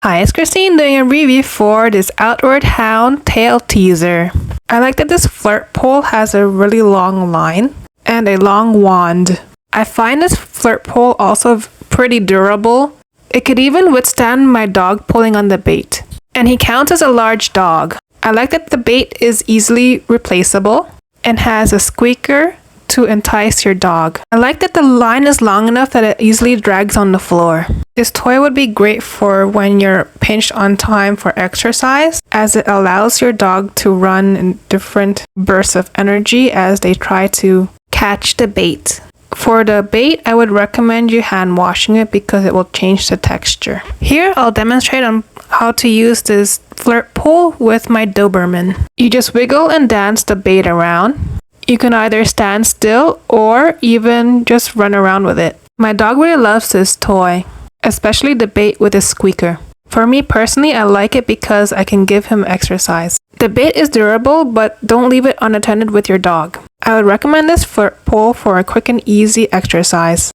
Hi, it's Christine doing a review for this Outward Hound tail teaser. I like that this flirt pole has a really long line and a long wand. I find this flirt pole also pretty durable. It could even withstand my dog pulling on the bait. And he counts as a large dog. I like that the bait is easily replaceable and has a squeaker to entice your dog. I like that the line is long enough that it easily drags on the floor. This toy would be great for when you're pinched on time for exercise, as it allows your dog to run in different bursts of energy as they try to catch the bait. For the bait, I would recommend you hand washing it because it will change the texture. Here, I'll demonstrate on how to use this flirt pole with my Doberman. You just wiggle and dance the bait around. You can either stand still or even just run around with it. My dog really loves this toy, especially the bait with a squeaker. For me personally, I like it because I can give him exercise. The bait is durable, but don't leave it unattended with your dog. I would recommend this flirt pole for a quick and easy exercise.